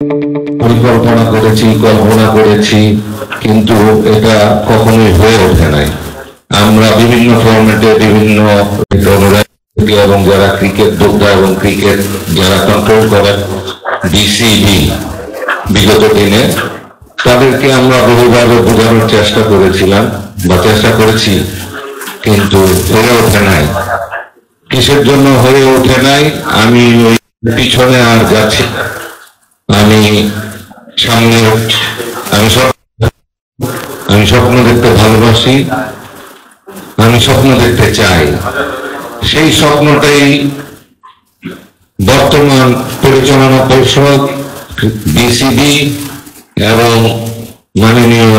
পরিকল্পনা করেছি, কল্পনা করেছি, কিন্তু এটা কখনোই হয়ে ওঠে নাই। আমরা বিভিন্ন ফরম্যাটে বিভিন্ন এবং যারা ক্রিকেট যোদ্ধা এবং ক্রিকেট যারা কন্ট্রোল করেন বিসিবি বিগত দিনে তাদেরকে আমরা বহুভাবে বোঝানোর চেষ্টা করেছিলাম বা চেষ্টা করেছি, কিন্তু হয়ে ওঠে নাই। কিসের জন্য হয়ে ওঠে নাই আমি ওই পিছনে আর যাচ্ছি, আমি সামনে আমি স্বপ্ন দেখতে ভালোবাসি, আমি স্বপ্ন দেখতে চাই। সেই স্বপ্নটাই বর্তমান পরিচালনা পরিষদ বিসিবি এবং মাননীয়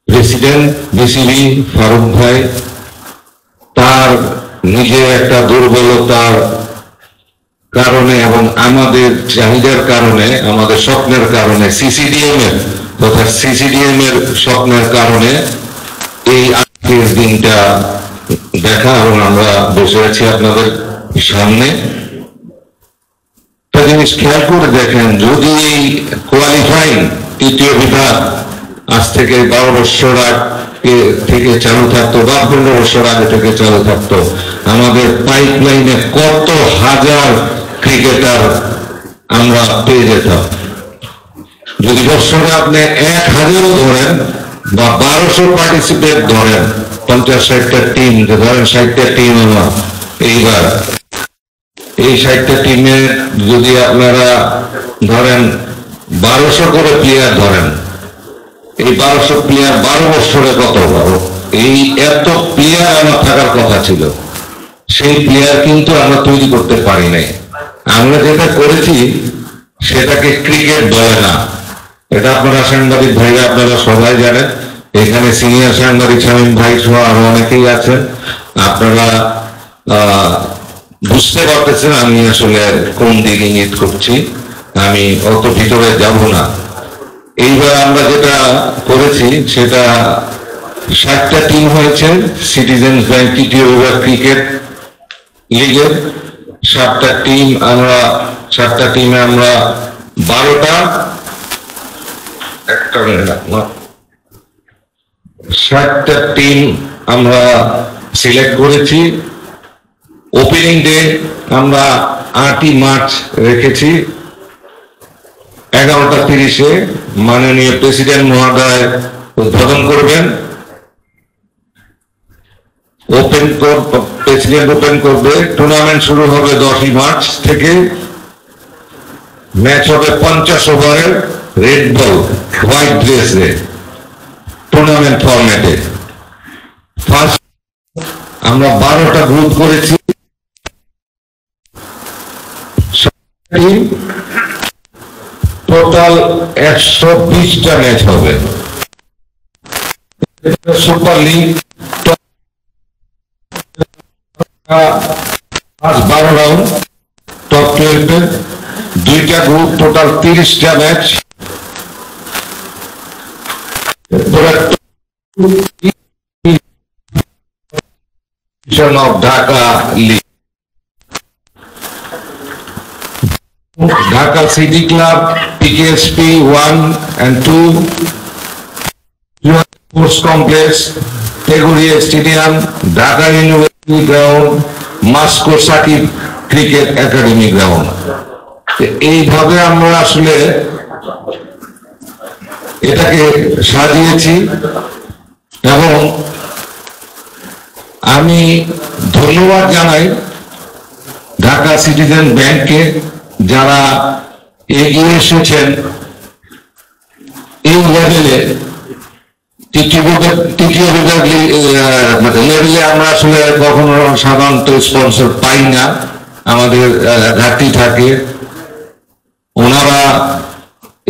প্রেসিডেন্ট বিসিবি ফারুক ভাই তার নিজের একটা দুর্বলতার কারণে এবং আমাদের চাহিদার কারণে, আমাদের স্বপ্নের কারণে, সিসিডিএম এর তথা সিসিডিএম এর স্বপ্নের কারণে এই আজকের দিনটা দেখা এবং আমরা বসে আছি আপনাদের সামনে। একটা জিনিস খেয়াল করে দেখেন, যদি এই কোয়ালিফাইং তৃতীয় বিভাগ আজ থেকে 12 বছর আগে থেকে চালু থাকতো বা 15 বছর আগে থেকে চালু থাকতো, আমাদের পাইপলাইনে কত হাজার ক্রিকেটার আমরা পেয়ে যেতাম। যদি বছরে আপনি 1000 ধরেন বা 1200 পার্টিসিপেট ধরেন, 50-60টা টিম ধরেন, 60টা টিম আমার এইবার এই 60টা টিমে যদি আপনারা ধরেন 1200 করে প্লেয়ার ধরেন, এই 1200 প্লেয়ার 12 বছরে কত বড়, এই এত প্লেয়ার আমার থাকার কথা ছিল, সেই প্লেয়ার কিন্তু আমরা তৈরি করতে পারি নাই। আমরা যেটা করেছি সেটাকে ক্রিকেট বলে না, এটা আপনারা সাংবাদিক ভাইরা আপনারা সবাই জানেন, এখানে সিনিয়র সাংবাদিক শামীম ভাই সহ আরো অনেকেই আছেন, আপনারা বুঝতে পারতেছেন আমি আসলে কোন দিকে ইঙ্গিত করছি, আমি অত ভিতরে যাব না। এইবার আমরা যেটা করেছি সেটা 60টা টিম হয়েছে সিটিজেন্স ব্যাংক তৃতীয় বিভাগ ক্রিকেট লিগের। 7টা টিমে আমরা 60টা টিম আমরা সিলেক্ট করেছি। ওপেনিং ডে আমরা 8ই মার্চ রেখেছি 11টা 30-এ মাননীয় প্রেসিডেন্ট মহোদয় উদ্বোধন করবেন। প্রেসিডেন্ট ওপেন করবে, টুর্নামেন্ট শুরু হবে 10ই মার্চ থেকে, ম্যাচ হবে 50 ওভারের রেড বল হোয়াইট ড্রেসে টুর্নামেন্ট ফরম্যাটে। ফার্স্ট আমরা 12টা গ্রুপ করেছি, টোটাল 120টা ম্যাচ হবে। সুপার লিগ 12 রাউন্ড, টপ 12 2টা গ্রুপ, টোটাল 30টা match. Dhaka league, Dhaka city club, PKSP 1 and 2, sports complex, Teguria stadium, Dhaka university ground, মাস্কো সাকিব ক্রিকেট একাডেমি গ্রাউন্ড। এইভাবে আমরা আসলে এটাকে সাজিয়েছি এবং আমি ধন্যবাদ জানাই ঢাকা সিটিজেন ব্যাংককে, যারা এগিয়ে এসেছেন এই লেভেলে। তৃতীয় বিভাগ লেভেলে আমরা আসলে কখনো সাধারণত স্পন্সর পাই না, আমাদের ঘাটতি থাকে। ওনারা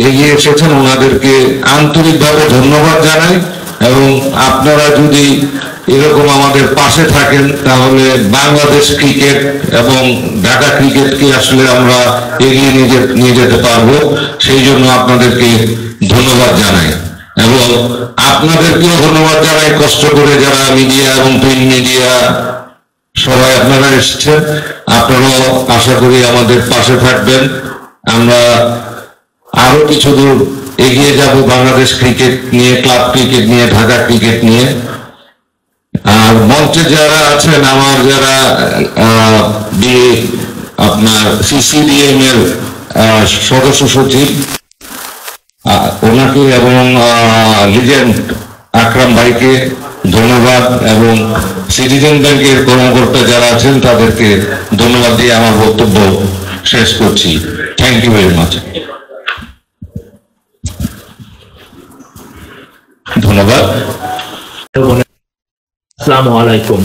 এগিয়ে এসেছেন, ওনাদেরকে আন্তরিকভাবে ধন্যবাদ জানাই। এবং আপনারা যদি এরকম আমাদের পাশে থাকেন তাহলে বাংলাদেশ ক্রিকেট এবং ঢাকা ক্রিকেটকে আসলে আমরা এগিয়ে নিয়ে যেতে পারবো। সেই জন্য আপনাদেরকে ধন্যবাদ জানাই এবং আপনাদেরকেও ধন্যবাদ জানাই, কষ্ট করে যারা মিডিয়া এবং প্রিন্ট মিডিয়া সবাই আপনারা এসেছেন। আপনারাও আশা করি আমাদের পাশে থাকবেন আমরা আরো কিছু দূর এগিয়ে যাব বাংলাদেশ ক্রিকেট নিয়ে, ক্লাব ক্রিকেট নিয়ে, ঢাকা ক্রিকেট নিয়ে। আর মঞ্চে যারা আছেন, আমার যারা আপনার সিসিডিএম এর সদস্য সচিব, ওনাকে এবং লিজেন্ড আকরাম ভাইকে ধন্যবাদ, এবং সিটিজেন ব্যাংকের কর্মকর্তা যারা আছেন তাদেরকে ধন্যবাদ দিয়ে আমার বক্তব্য শেষ করছি। Thank you very much. ধন্যবাদ। আসসালামু আলাইকুম।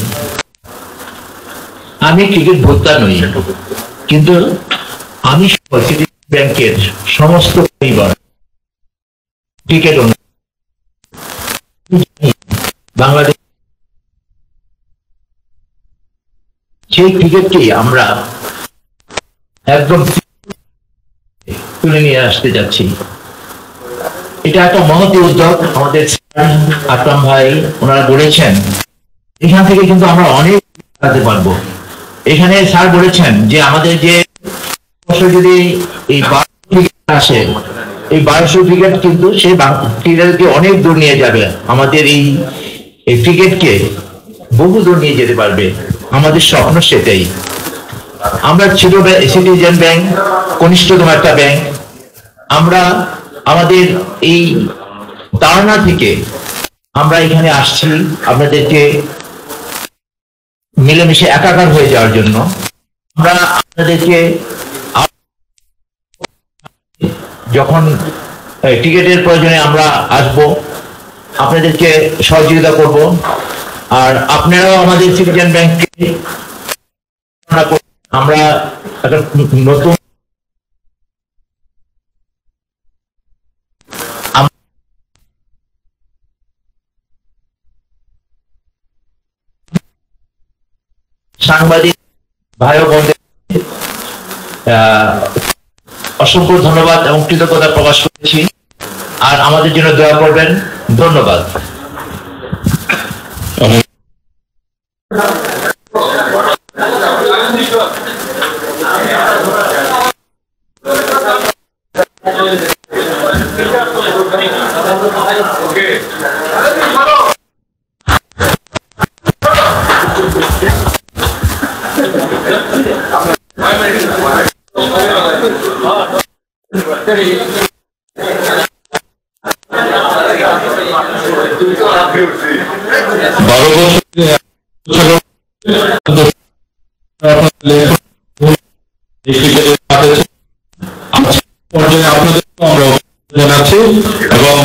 আমি ক্রিকেট ভোক্তা নই, কিন্তু আমি সিটিজেন ব্যাংকের সমস্ত পরিবার ক্রিকেট বাংলাদেশ, সেই ক্রিকেটকেই আমরা একদম তুলে নিয়ে আসতে যাচ্ছি। এটা একটা মহৎ উদ্যোগ। আমাদের আকরাম ভাই ওনারা বলেছেন এখান থেকে কিন্তু আমরা অনেক আগাতে পারবো। এখানে স্যার বলেছেন যে আমাদের যে যদি এই 12 ক্রিকেট আসে, এই 1200 ক্রিকেট কিন্তু সেই ক্রিকেটকে অনেক দূর নিয়ে যাবে। আমাদের এই ক্রিকেটকে বহু দূর নিয়ে যেতে পারবে। আমাদের স্বপ্ন সেটাই। আমরা ছোট সিটিজেন ব্যাংক, কনিষ্ঠতম একটা ব্যাংক। আমরা আমাদের এই ধারণা থেকে আমরা এখানে আসছি আপনাদেরকে মিলেমিশে একাকার হয়ে যাওয়ার জন্য। আমরা আপনাদেরকে যখন টিকেটের প্রয়োজনে আমরা আসব, আপনাদেরকে সহযোগিতা করব। আর আপনারাও আমাদের সিটিজেন ব্যাংককে আমরা একটা নতুন সাংবাদিক ভাই ও বোনদের অসংখ্য ধন্যবাদ এবং কৃতজ্ঞতা প্রকাশ করেছি। আর আমাদের জন্য দোয়া করবেন। ধন্যবাদ। জানাচ্ছি এবং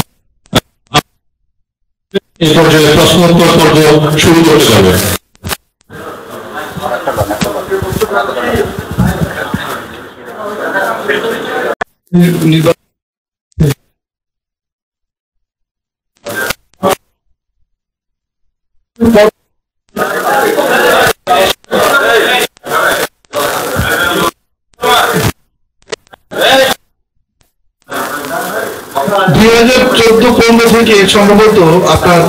এই পর্যায়ে প্রশ্নোত্তর পর্ব শুরু করতে হবে। থেকে সম্ভবত আপনার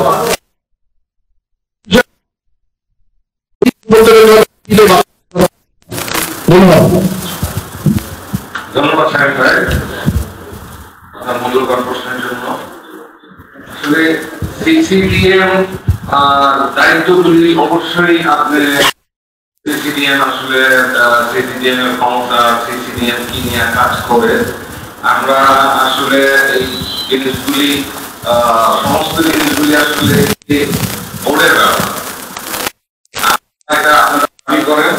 ধন্যবাদ সাহেব ভাই আপনার মূল্যবান প্রশ্নের জন্য। আসলে সিসিডিএম দায়িত্বগুলি অবশ্যই আপনি সিসিডিএম আসলে সিসিডিএম এর ক্ষমতা, সিসিডিএম কি নিয়ে কাজ করে, আমরা আসলে এই জিনিসগুলি সমস্ত জিনিসগুলি আসলে বোর্ডের ব্যাপার। এটা আপনারা দাবি করেন,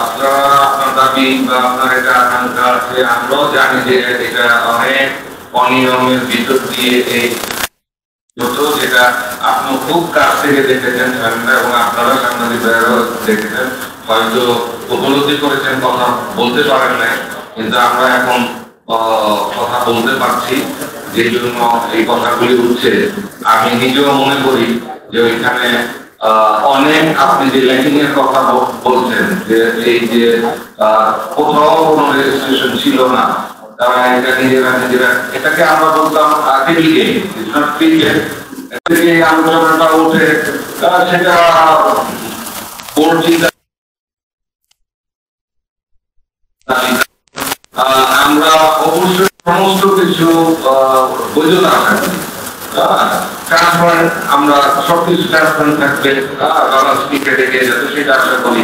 আপনারা আপনার দাবি বা আপনার এটা আকাঙ্ক্ষা আছে, আমরাও জানি যে এটা অনেক অনিয়মের ভিতর দিয়ে এই যেটা আপনি খুব কাছ থেকে দেখেছেন এবং আপনারা সাংবাদিক ভাইয়েরাও দেখেছেন, হয়তো উপলব্ধি করেছেন, কথা বলতে পারেন না, কিন্তু আমরা এখন কথা বলতে পারছি, যে জন্য এই কথাগুলি উঠছে। আমি নিজেও মনে করি যে ওইখানে অনেক আপনি যে ল্যাকিং এর কথা বলছেন, যে এই যে কোথাও কোনো রেজিস্ট্রেশন ছিল না, তারা এটা নিজেরা এটাকে আমরা বলতাম আলোচনাটা উঠে সেটা আমরা অবশ্যই সমস্ত কিছু বৈধতা আছে। ট্রান্সপারেন্ট, আমরা সবকিছু ট্রান্সপারেন্ট থাকবে, ব্যালেন্স টিকেটে গিয়ে যাতে সেটা আশা করি।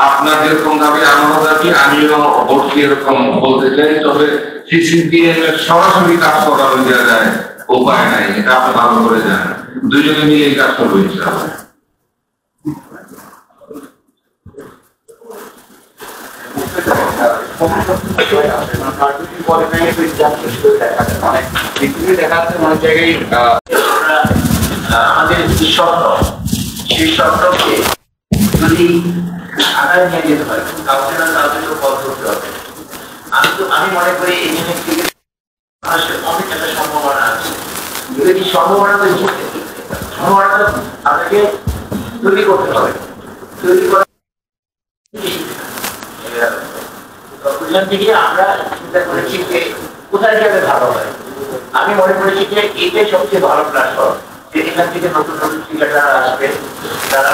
আপনার যেরকম দাবি আমারও দাবি, আমিও ভোটকে এরকম বলতে চাই। তবে সিসিপিএম এর সরাসরি কাজ করার জায়গায় উপায় নাই, এটা আপনি ভালো করে জানেন। দুজনে মিলে এই কাজ করবো ইনশাআল্লাহ। আমাদের শর্ত, সেই শর্তকে যদি আদায় নিয়ে যেতে পারে কাউকে না কাউকে তো পথ করতে হবে। আমি মনে করি এই জিনিস থেকে অনেক একটা সম্ভাবনা আছে। যদি সম্ভাবনাটা সম্ভাবনাটা আপনাকে তৈরি করতে হবে। তৈরি করা থেকে আমরা চিন্তা করেছি যে কোথায় গেলে ভালো হয়। আমি মনে করেছি যে এটাই সবচেয়ে ভালো প্ল্যাটফর্ম, যে এখান থেকে নতুন নতুন ক্রিকেটাররা আসবে, তারা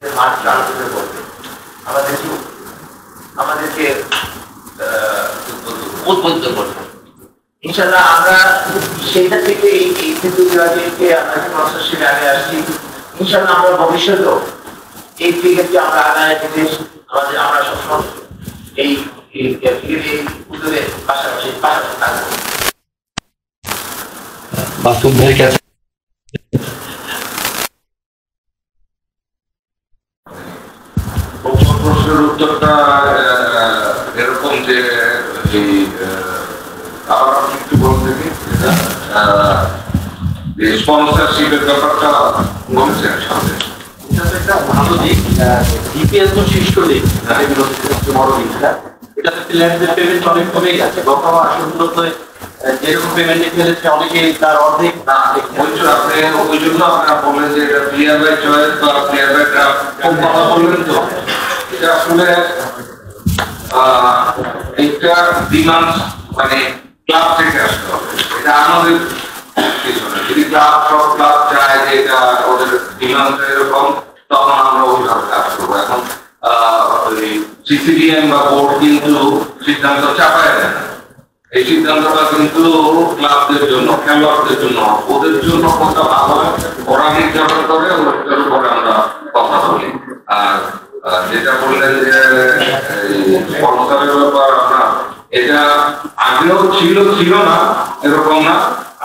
মাঠ চালু করবে, আমাদেরকে উদ্বুদ্ধ করবে। ইনশাআল্লাহ আমরা সেইটা থেকে এই কিন্তু বিভাগকে আমরা প্রসেসের আগে আসছি। ইনশাআল্লাহ আমরা ভবিষ্যতেও এই ক্রিকেটকে আমরা আগায় থেকে আমরা সবসময় এই উদ্যোগের পাশাপাশি থাকবো। মাসুম ভাইয়ের কাছে প্রশ্নের উত্তরটা এরকম যে আবার একটু বলতে স্পন্সরশিপের ব্যাপারটা বলছেন সামনে। একটা ভালো দিক, ডিপিএল তো শীর্ষ দিক, বড় দিকটা এটাতে প্লেয়ারদের পেমেন্ট অনেক কমে গেছে। গত আসনগুলোতে যেরকম পেমেন্ট ফেলেছে অনেকেই তার অর্ধেক না। আপনি ওই জন্য আপনারা বললেন যে এটা প্লেয়ার বাই চয়েস বা প্লেয়ার বাই ড্রাফট কথা বললেন। তো এটা আসলে একটা ডিমান্ড, মানে ক্লাব থেকে আসতে হবে। এটা আমাদের পিছনে যদি ক্লাব সব ক্লাব চায় যে এটা ওদের ডিমান্ড এরকম, তখন আমরা ওইভাবে কাজ করবো। এখন সিসিডিএম বা বোর্ড কিন্তু সিদ্ধান্ত চাপায় দেয় না। এই সিদ্ধান্তটা কিন্তু ক্লাবদের জন্য, খেলোয়াড়দের জন্য, ওদের জন্য কথা ভালো হয়। ওরা নির্যাতন করে, ওদের উপরে আমরা কথা বলি। আর যেটা বললেন যে স্পন্সরের ব্যাপার, আপনার এটা আগেও ছিল না এরকম না,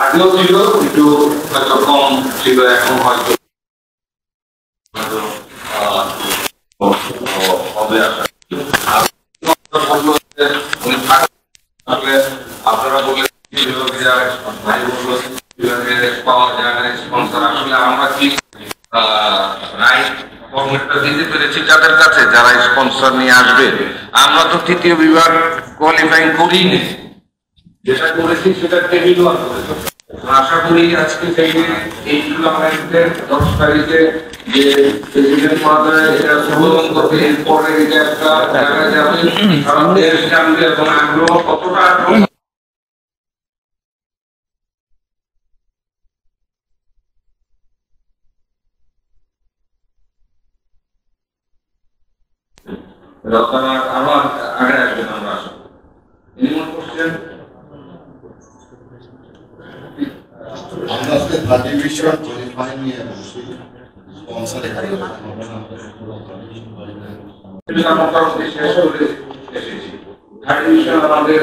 আগেও ছিল, একটু হয়তো কম ছিল, এখন হয়তো হবে। আপনারা বললেন পাওয়া যায় না স্পন্সর। আসলে আমরা কি রাইট ফর্মেটটা দিতে পেরেছি যাদের কাছে, যারা স্পন্সর নিয়ে আসবে? আমরা তো তৃতীয় বিভাগ কোয়ালিফাইং করিনি, যেটা করেছি সেটা টেবিল ওয়ান করেছি। আশা করি আজকে এই টুর্নামেন্টের 10 তারিখে যে প্রেসিডেন্ট মহোদয় এটা সম্বোধন করবে, এরপরে এটা একটা জায়গায় যাবে, কারণ দেশ জানবে এবং আগ্রহ কতটা আগ্রহ। আমার আগে আসবেন, আমরা আসবো। এমন কোশ্চেন আমরা আজকে 30 বিশ্বকাপ কোয়ালিফাই নিয়ে বসি স্পন্সর এখানে শেষ করে এসেছি। 30 ডিভিশন আমাদের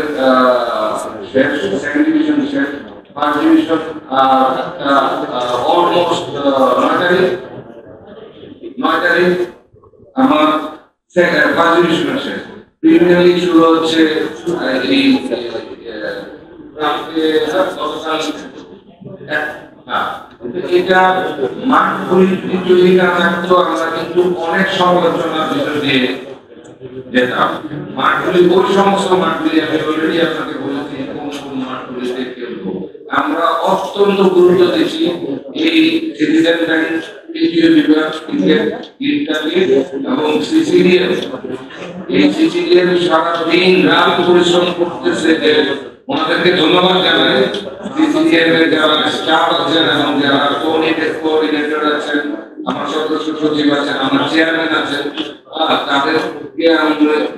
শেষ, সেকেন্ড ডিভিশন শেষ, ফার্স্ট ডিভিশন অলমোস্ট 9 তারিখ আমার ফার্স্ট ডিভিশন শেষ। প্রিমিয়ার লিগ শুরু হচ্ছে এই এটা মাঠ তৈরি না থাকতো, আমরা কিন্তু অনেক সমালোচনার ভিতর দিয়ে যেতাম। মাঠগুলি, ওই সমস্ত মাঠগুলি আমি অলরেডি আপনাকে বলেছি কোন কোন মাঠগুলিতে খেলবো। আমরা অত্যন্ত গুরুত্ব দিচ্ছি এই সিটিজেন ব্যাংক, তৃতীয় বিভাগ ক্রিকেট ইত্যাদি এবং সিসিডিএম। এই সিসিডিএম সারাদিন রাত পরিশ্রম করতেছে, যে ওনাদেরকে ধন্যবাদ জানাই। সিসিডিএম এর যারা স্টাফ আছেন এবং যারা কোঅর্ডিনেটর আছেন, আমার সদস্য সচিব আছেন, আমার চেয়ারম্যান আছেন, তাদেরকে আমি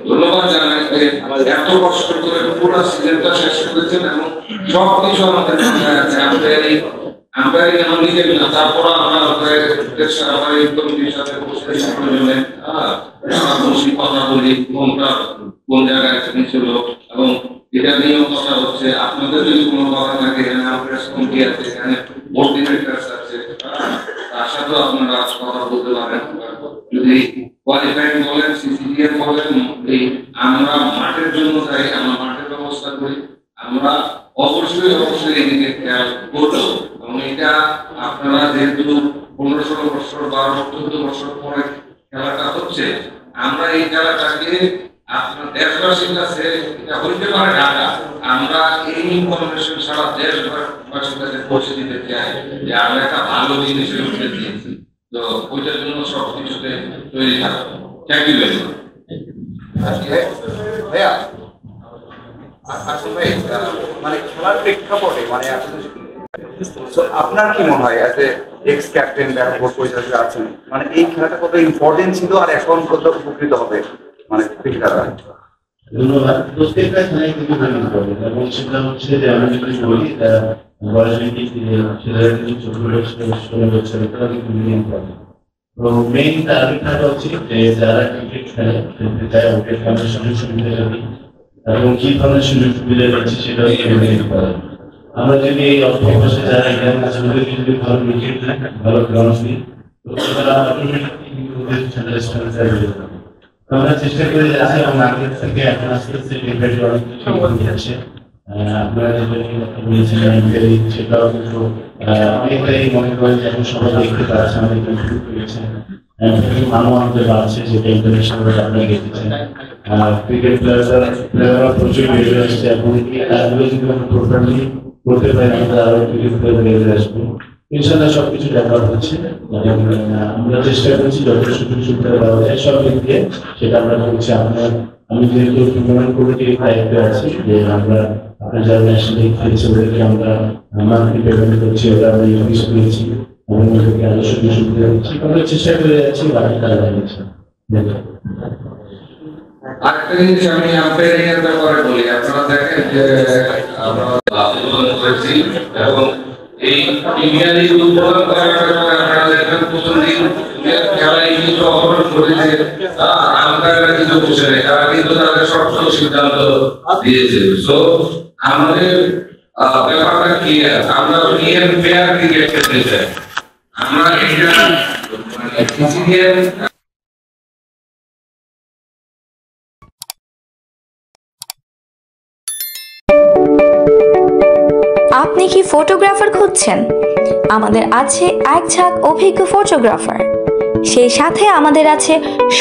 ধন্যবাদ জানাই যে এত কষ্ট করে পুরো সিজনটা শেষ করেছেন এবং সবকিছু আমাদের আছে। আম্পায়ারিং আমার নিজের না, তারপর আমরা কমিটির সাথে কথা বলি কোনটা কোন জায়গায় ছিল, এবং এটা নিয়েও কথা হচ্ছে। আপনাদের যদি কোনো কথা থাকে, এখানে আম্পায়ার্স কমিটি আছে, এখানে বোর্ড ডিরেক্টরস আছে, তার সাথেও আপনারা কথা বলতে পারেন। যদি কোয়ালিফাইং বলেন, সিসিডিএম বলেন, আমরা মাঠের জন্য চাই, আমরা মাঠের ব্যবস্থা করি, আমরা অবশ্যই এদিকে খেয়াল করবো। এবং এটা আপনারা যেহেতু 15-16 বছর বা 14 বছর পরে খেলাটা হচ্ছে, আমরা এই খেলাটাকে আপনার দেশবাসীর কাছে এটা হইতে পারে ঢাকা, আমরা এই ইনফরমেশন সারা দেশবাসীর কাছে পৌঁছে দিতে চাই যে আমরা একটা ভালো জিনিসের উঠে দিয়েছি। তো ওইটার জন্য সবকিছুতে তৈরি থাকবো। Thank you very much. ভাইয়া আসলে ভাই মানে খেলার প্রেক্ষাপটে মানে আপনার কি মনে হয় অ্যাজ এ এক্স ক্যাপ্টেন যারা বোর্ড পরিচালক আছেন, মানে এই খেলাটা কত ইম্পর্টেন্ট ছিল আর এখন কত উপকৃত হবে মানে ক্রিকেটাররা? ধন্যবাদ। প্রত্যেকটা খেলায় কিন্তু খুব ইম্পর্টেন্ট, এবং সেটা হচ্ছে যে আমি যদি বলি ছেলেরা কিন্তু 14 বছর তারা কিন্তু ইম্পর্টেন্ট। তো মেইন টার্গেটটা হচ্ছে যে যারা ক্রিকেট খেলতে চায় ওকে খেলার সুযোগ সুবিধা যদি এবং কি ধরনের সুযোগ সুবিধা দিচ্ছে সেটা হচ্ছে মেইন ইম্পর্টেন্ট। আমরা যদি এই অল্প বয়সে যারা এখানে আসলে যদি ভালো ক্রিকেট ভালো গ্রাউন্ড দিই, তো তারা আমরা চেষ্টা করে যাচ্ছি এবং আগের থেকে এখন আস্তে আস্তে ক্রিকেট যাচ্ছে। আপনারা যেটা বলেছিলেন সেটাও কিন্তু অনেকটাই মনে করেন যে এখন সবাই দেখতে পাচ্ছে, আমাদের ইমপ্রুভ করেছে, মানও আমাদের বাড়ছে, যেটা ইন্টারন্যাশনাল আপনারা দেখেছেন। ক্রিকেট প্লেয়াররা প্রচুর বেড়ে আসছে, এখন এই কাজগুলো যদি আমরা প্রপারলি করতে পারি আমরা আরো ক্রিকেট প্লেয়ার বেড়ে আসবো। ইনশাল্লাহ সবকিছু ডেভেলপ হচ্ছে, আমরা চেষ্টা করছি যত সুযোগ সুবিধা দেওয়া যায় সব দিক দিয়ে সেটা আমরা করছি। আমি যেহেতু টুর্নামেন্ট কমিটির দায়িত্বে আছি যে আমরা আপনার যারা ন্যাশনাল খেলছে ওদেরকে আমরা মান্থলি পেমেন্ট করছি, ওরা আমরা ইনক্রিজ করেছি এবং ওদেরকে আরো সুযোগ সুবিধা দিচ্ছি, আমরা চেষ্টা করে যাচ্ছি বাকি কাজ দিচ্ছি। আরেকটা জিনিস আমি আম্পায়ারিং এর ব্যাপারে বলি, আপনারা দেখেন যে আমরা উদ্বোধন করেছি এবং এই প্রিমিয়ার লিগ উদ্বোধন করার সময় আপনারা দেখেন প্রথম দিন খেলায় কিছু অবরোধ করেছে, আম্পায়াররা কিছু বসে নেই, তারা কিন্তু তাদের শর্ত সিদ্ধান্ত দিয়েছে। সো আমাদের ব্যাপারটা কি, আমরা ফেয়ার ক্রিকেট খেলতে চাই, আমরা এটা মানে আপনি কি ফটোগ্রাফার খুঁজছেন? আমাদের আছে এক ঝাঁক অভিজ্ঞ ফটোগ্রাফার, সেই সাথে আমাদের আছে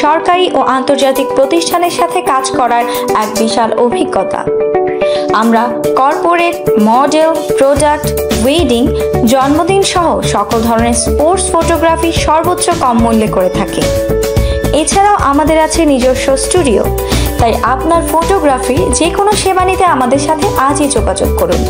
সরকারি ও আন্তর্জাতিক প্রতিষ্ঠানের সাথে কাজ করার এক বিশাল অভিজ্ঞতা। আমরা কর্পোরেট, মডেল, প্রোডাক্ট, ওয়েডিং, জন্মদিন সহ সকল ধরনের স্পোর্টস ফটোগ্রাফি সর্বোচ্চ কম মূল্যে করে থাকি। এছাড়াও আমাদের আছে নিজস্ব স্টুডিও। তাই আপনার ফটোগ্রাফির যে কোনো সেবা নিতে আমাদের সাথে আজই যোগাযোগ করুন।